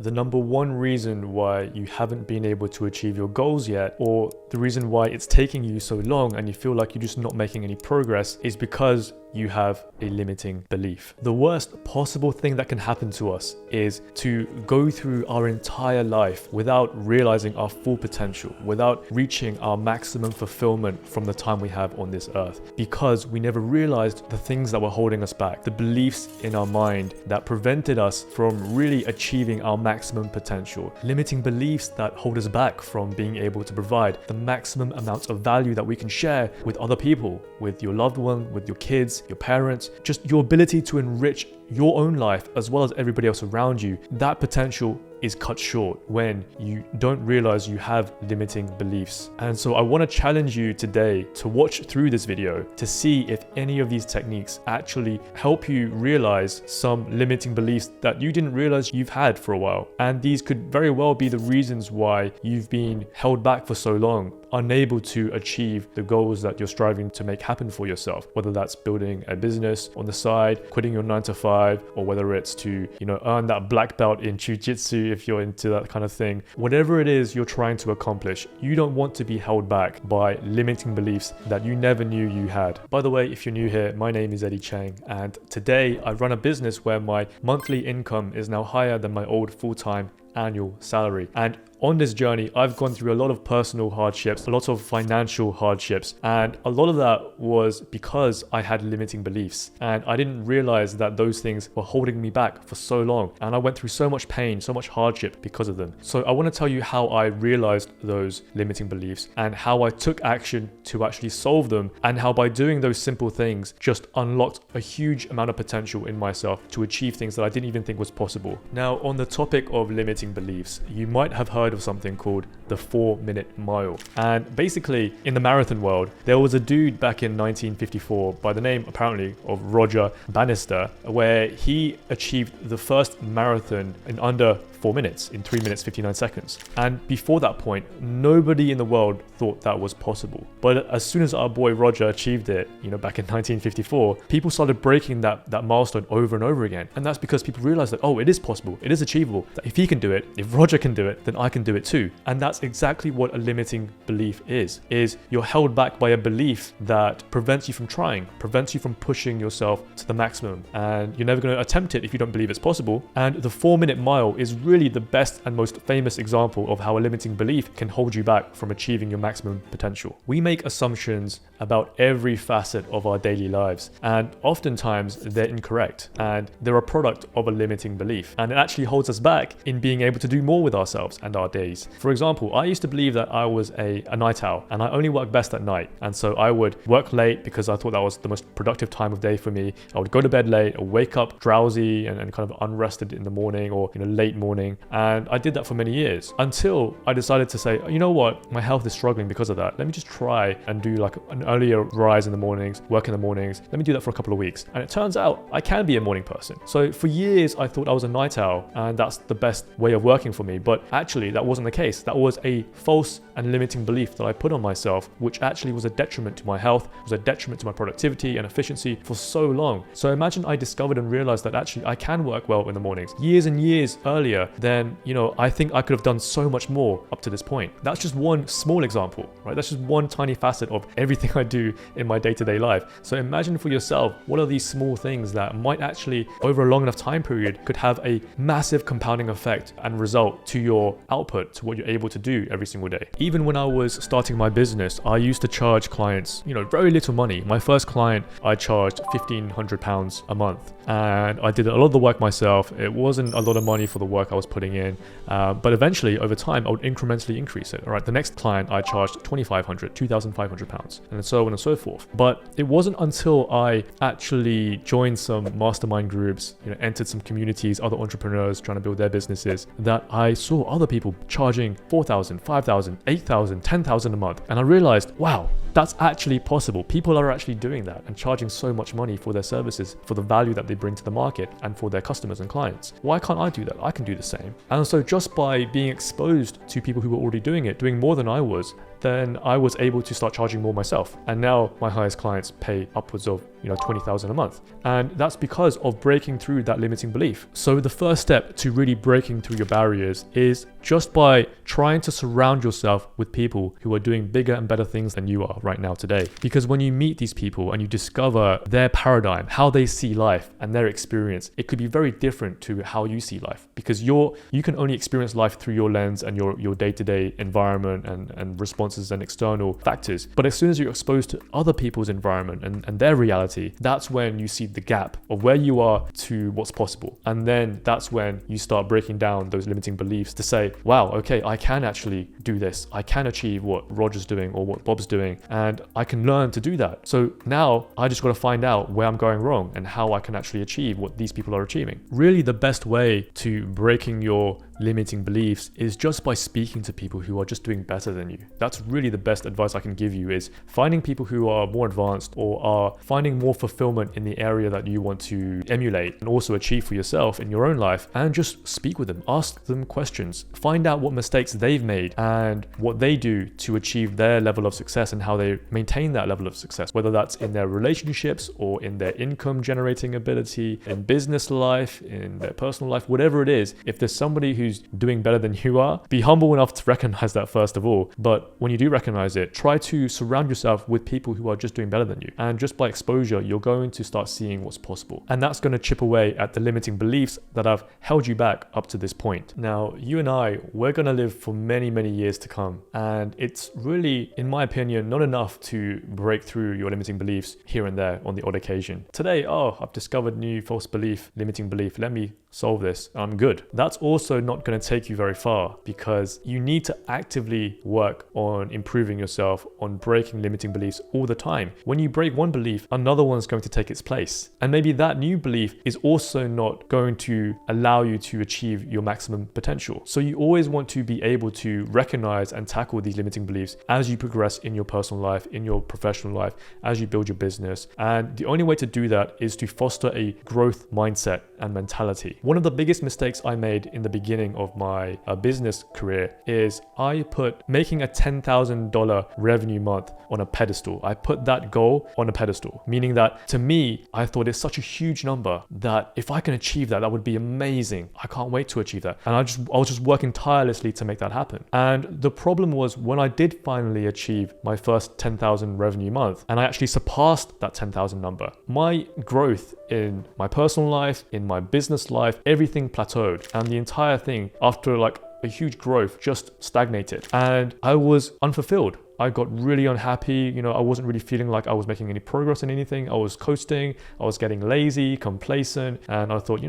the number one reason why you haven't been able to achieve your goals yet, or the reason why it's taking you so long and you feel like you're just not making any progress, is because you have a limiting belief. The worst possible thing that can happen to us is to go through our entire life without realizing our full potential, without reaching our maximum fulfillment from the time we have on this earth, because we never realized the things that were holding us back, the beliefs in our mind that prevented us from really achieving our maximum potential, limiting beliefs that hold us back from being able to provide the maximum amount of value that we can share with other people, with your loved one, with your kids, your parents, just your ability to enrich your own life as well as everybody else around you. That potential is cut short when you don't realize you have limiting beliefs. And so I want to challenge you today to watch through this video to see if any of these techniques actually help you realize some limiting beliefs that you didn't realize you've had for a while. And these could very well be the reasons why you've been held back for so long, unable to achieve the goals that you're striving to make happen for yourself, whether that's building a business on the side, quitting your 9-to-5, or whether it's to, earn that black belt in jiu-jitsu if you're into that kind of thing. Whatever it is you're trying to accomplish, you don't want to be held back by limiting beliefs that you never knew you had. By the way, if you're new here, my name is Cheng, and today I run a business where my monthly income is now higher than my old full-time annual salary. And on this journey, I've gone through a lot of personal hardships, a lot of financial hardships, and a lot of that was because I had limiting beliefs and I didn't realize that those things were holding me back for so long, and I went through so much pain, so much hardship because of them. So I want to tell you how I realized those limiting beliefs and how I took action to actually solve them, and how by doing those simple things just unlocked a huge amount of potential in myself to achieve things that I didn't even think was possible. Now, on the topic of limiting beliefs, you might have heard of something called the 4-minute mile. And basically, in the marathon world, there was a dude back in 1954 by the name, apparently, of Roger Bannister, where he achieved the first marathon in under 4 minutes, in 3 minutes 59 seconds. And before that point, nobody in the world thought that was possible. But as soon as our boy Roger achieved it, back in 1954, people started breaking that milestone over and over again. And that's because people realized that, oh, it is possible, it is achievable, that if he can do it, if Roger can do it, then I can do it too. And that's exactly what a limiting belief is you're held back by a belief that prevents you from trying, prevents you from pushing yourself to the maximum. And you're never going to attempt it if you don't believe it's possible. And the 4-minute mile is really the best and most famous example of how a limiting belief can hold you back from achieving your maximum potential. We make assumptions about every facet of our daily lives, and oftentimes they're incorrect, and they're a product of a limiting belief, and it actually holds us back in being able to do more with ourselves and our days. For example, I used to believe that I was a night owl and I only work best at night, and so I would work late because I thought that was the most productive time of day for me. I would go to bed late, wake up drowsy and kind of unrested in the morning, or late morning, and I did that for many years until I decided to say, you know what, my health is struggling because of that. Let me just try and do like an earlier rise in the mornings, work in the mornings. Let me do that for a couple of weeks, and it turns out I can be a morning person. So for years I thought I was a night owl and that's the best way of working for me, but actually that wasn't the case. That was a false and limiting belief that I put on myself, which actually was a detriment to my health, was a detriment to my productivity and efficiency for so long. So imagine I discovered and realized that actually I can work well in the mornings years and years earlier, then I think I could have done so much more up to this point. That's just one small example, right? That's just one tiny facet of everything I do in my day-to-day life. So imagine for yourself, what are these small things that might actually, over a long enough time period, could have a massive compounding effect and result to your output, to what you're able to do every single day. Even when I was starting my business, I used to charge clients, very little money. My first client, I charged £1,500 a month, and I did a lot of the work myself. It wasn't a lot of money for the work I was putting in, but eventually over time I would incrementally increase it. All right, the next client I charged £2,500, and so on and so forth. But it wasn't until I actually joined some mastermind groups, entered some communities, other entrepreneurs trying to build their businesses, that I saw other people charging $4,000, $5,000, $8,000, $10,000 a month, and I realized, wow, that's actually possible. People are actually doing that and charging so much money for their services, for the value that they bring to the market and for their customers and clients. Why can't I do that? I can do the same. And so just by being exposed to people who were already doing it, doing more than I was, then I was able to start charging more myself. And now my highest clients pay upwards of 20,000 a month. And that's because of breaking through that limiting belief. So the first step to really breaking through your barriers is just by trying to surround yourself with people who are doing bigger and better things than you are right now today. Because when you meet these people and you discover their paradigm, how they see life and their experience, it could be very different to how you see life, because you can only experience life through your lens and your day-to-day environment and responses and external factors. But as soon as you're exposed to other people's environment and their reality, that's when you see the gap of where you are to what's possible. And then that's when you start breaking down those limiting beliefs to say, wow, okay, I can actually do this. I can achieve what Roger's doing or what Bob's doing, and I can learn to do that. So now I just got to find out where I'm going wrong and how I can actually achieve what these people are achieving. Really, the best way to breaking your limiting beliefs is just by speaking to people who are just doing better than you. That's really the best advice I can give you, is finding people who are more advanced or are finding more fulfillment in the area that you want to emulate and also achieve for yourself in your own life, and just speak with them, ask them questions, find out what mistakes they've made and what they do to achieve their level of success and how they maintain that level of success, whether that's in their relationships or in their income generating ability, in business life, in their personal life, whatever it is. If there's somebody who's doing better than you are, be humble enough to recognize that first of all. But when you do recognize it, try to surround yourself with people who are just doing better than you. And just by exposure, you're going to start seeing what's possible. And that's going to chip away at the limiting beliefs that have held you back up to this point. Now, you and I, we're going to live for many, many years to come. And it's really, in my opinion, not enough to break through your limiting beliefs here and there on the odd occasion. Today, I've discovered new false belief, limiting belief. Let me solve this. I'm good. That's also not going to take you very far, because you need to actively work on improving yourself, on breaking limiting beliefs all the time. When you break one belief, another one's going to take its place. And maybe that new belief is also not going to allow you to achieve your maximum potential. So you always want to be able to recognize and tackle these limiting beliefs as you progress in your personal life, in your professional life, as you build your business. And the only way to do that is to foster a growth mindset and mentality. One of the biggest mistakes I made in the beginning of my business career is I put making a $10,000 revenue month on a pedestal. I put that goal on a pedestal, meaning that to me, I thought it's such a huge number that if I can achieve that, that would be amazing. I can't wait to achieve that. And I was just working tirelessly to make that happen. And the problem was, when I did finally achieve my first 10,000 revenue month, and I actually surpassed that 10,000 number, my growth in my personal life, in my business life, everything plateaued. And the entire thing, after like a huge growth, just stagnated. And I was unfulfilled. I got really unhappy. I wasn't really feeling like I was making any progress in anything. I was coasting. I was getting lazy, complacent. And I thought,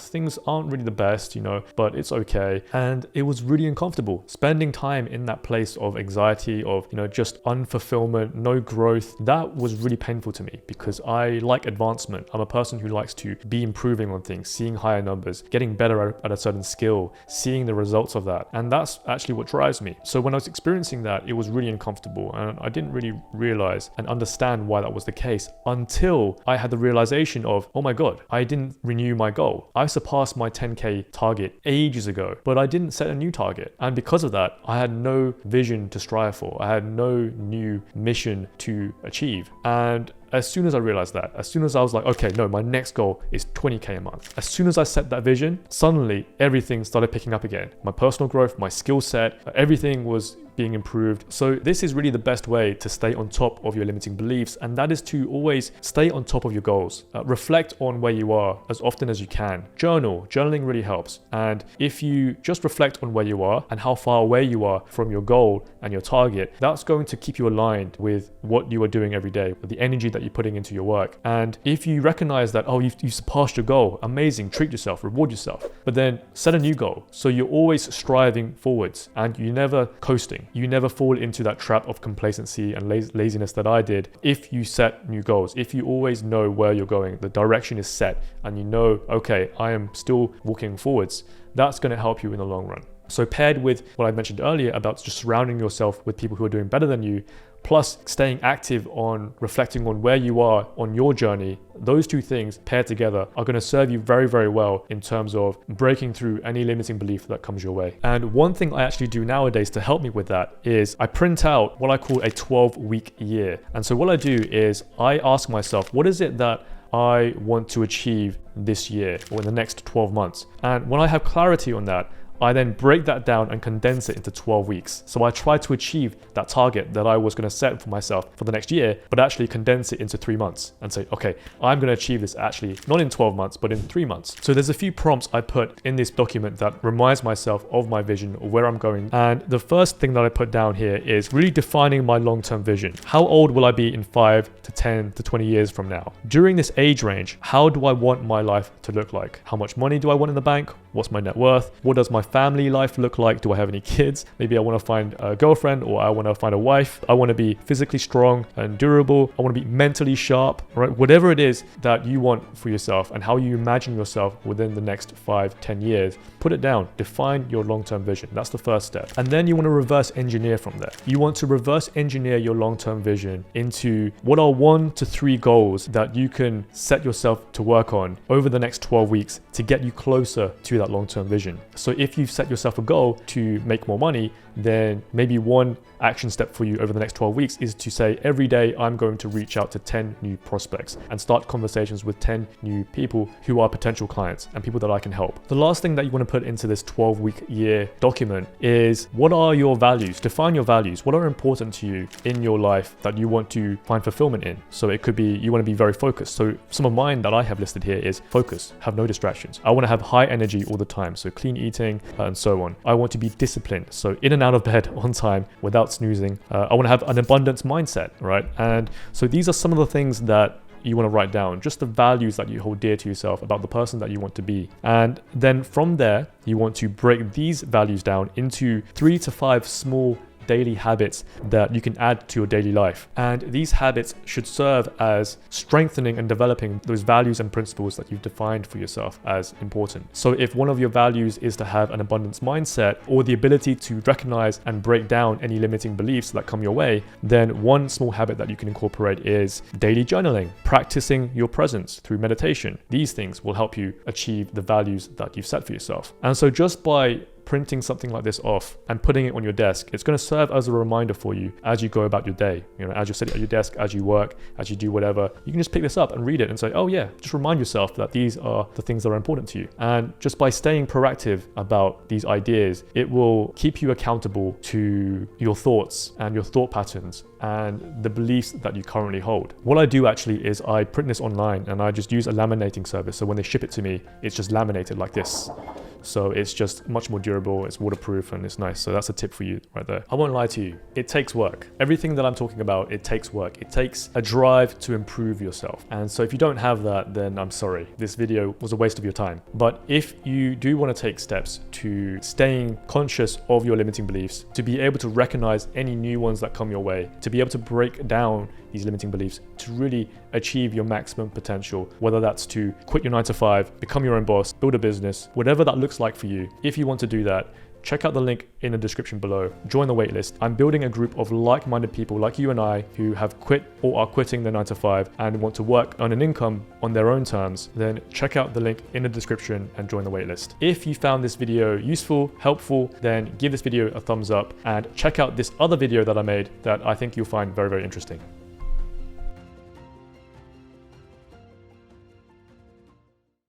things aren't really the best, but it's okay. And it was really uncomfortable spending time in that place of anxiety, of, just unfulfillment, no growth. That was really painful to me, because I like advancement. I'm a person who likes to be improving on things, seeing higher numbers, getting better at a certain skill, seeing the results of that. And that's actually what drives me. So when I was experiencing that, it was really uncomfortable, and I didn't really realize and understand why that was the case until I had the realization of, oh my God, I didn't renew my goal. I surpassed my 10K target ages ago, but I didn't set a new target. And because of that, I had no vision to strive for. I had no new mission to achieve. And as soon as I realized that, as soon as I was like, okay, no, my next goal is 20K a month. As soon as I set that vision, suddenly everything started picking up again. My personal growth, my skill set, everything was being improved. So this is really the best way to stay on top of your limiting beliefs, and that is to always stay on top of your goals. Reflect on where you are as often as you can. Journaling really helps. And if you just reflect on where you are and how far away you are from your goal and your target, that's going to keep you aligned with what you are doing every day, with the energy that you're putting into your work. And if you recognize that, you've surpassed your goal, amazing, treat yourself, reward yourself, but then set a new goal. So you're always striving forwards and you're never coasting. You never fall into that trap of complacency and laziness that I did. If you set new goals, if you always know where you're going, the direction is set, and okay, I am still walking forwards, that's going to help you in the long run. So paired with what I mentioned earlier about just surrounding yourself with people who are doing better than you, plus staying active on reflecting on where you are on your journey, those two things paired together are going to serve you very, very well in terms of breaking through any limiting belief that comes your way. And one thing I actually do nowadays to help me with that is I print out what I call a 12-week year. And so what I do is I ask myself, what is it that I want to achieve this year or in the next 12 months? And when I have clarity on that, I then break that down and condense it into 12 weeks. So I try to achieve that target that I was going to set for myself for the next year, but actually condense it into 3 months and say, okay, I'm going to achieve this actually not in 12 months, but in 3 months. So there's a few prompts I put in this document that reminds myself of my vision or where I'm going. And the first thing that I put down here is really defining my long-term vision. How old will I be in 5 to 10 to 20 years from now? During this age range, how do I want my life to look like? How much money do I want in the bank? What's my net worth? What does my family life look like? Do I have any kids? Maybe I want to find a girlfriend, or I want to find a wife. I want to be physically strong and durable. I want to be mentally sharp, right? Whatever it is that you want for yourself and how you imagine yourself within the next 5-10 years, put it down. Define your long-term vision. That's the first step. And then you want to reverse engineer from there. You want to reverse engineer your long-term vision into what are 1 to 3 goals that you can set yourself to work on over the next 12 weeks to get you closer to that long-term vision. So if you've set yourself a goal to make more money, then maybe one action step for you over the next 12 weeks is to say, every day I'm going to reach out to 10 new prospects and start conversations with 10 new people who are potential clients and people that I can help. The last thing that you want to put into this 12-week year document is, what are your values? Define your values. What are important to you in your life that you want to find fulfillment in? So it could be you want to be very focused. So some of mine that I have listed here is focus, have no distractions. I want to have high energy all the time, so clean eating and so on. I want to be disciplined, so in and out of bed on time without snoozing. I want to have an abundance mindset, right? And so these are some of the things that you want to write down, just the values that you hold dear to yourself about the person that you want to be. And then from there, you want to break these values down into 3 to 5 small daily habits that you can add to your daily life. And these habits should serve as strengthening and developing those values and principles that you've defined for yourself as important. So if one of your values is to have an abundance mindset, or the ability to recognize and break down any limiting beliefs that come your way, then one small habit that you can incorporate is daily journaling, practicing your presence through meditation. These things will help you achieve the values that you've set for yourself. And so just by printing something like this off and putting it on your desk, it's going to serve as a reminder for you as you go about your day. You know, as you're sitting at your desk, as you work, as you do whatever, you can just pick this up and read it and say, oh yeah, just remind yourself that these are the things that are important to you. And just by staying proactive about these ideas, it will keep you accountable to your thoughts and your thought patterns and the beliefs that you currently hold. What I do actually is I print this online and I just use a laminating service. So when they ship it to me, it's just laminated like this. So it's just much more durable, it's waterproof, and it's nice. So that's a tip for you right there. I won't lie to you, it takes work. Everything that I'm talking about, it takes work. It takes a drive to improve yourself. And so if you don't have that, then I'm sorry. This video was a waste of your time. But if you do want to take steps to staying conscious of your limiting beliefs, to be able to recognize any new ones that come your way, to be able to break down these limiting beliefs, to really achieve your maximum potential, whether that's to quit your 9 to 5, become your own boss, build a business, whatever that looks like for you. If you want to do that, check out the link in the description below. Join the waitlist. I'm building a group of like-minded people like you and I who have quit or are quitting their 9 to 5 and want to work on an income on their own terms. Then check out the link in the description and join the waitlist. If you found this video useful, helpful, then give this video a thumbs up and check out this other video that I made that I think you'll find very, very interesting.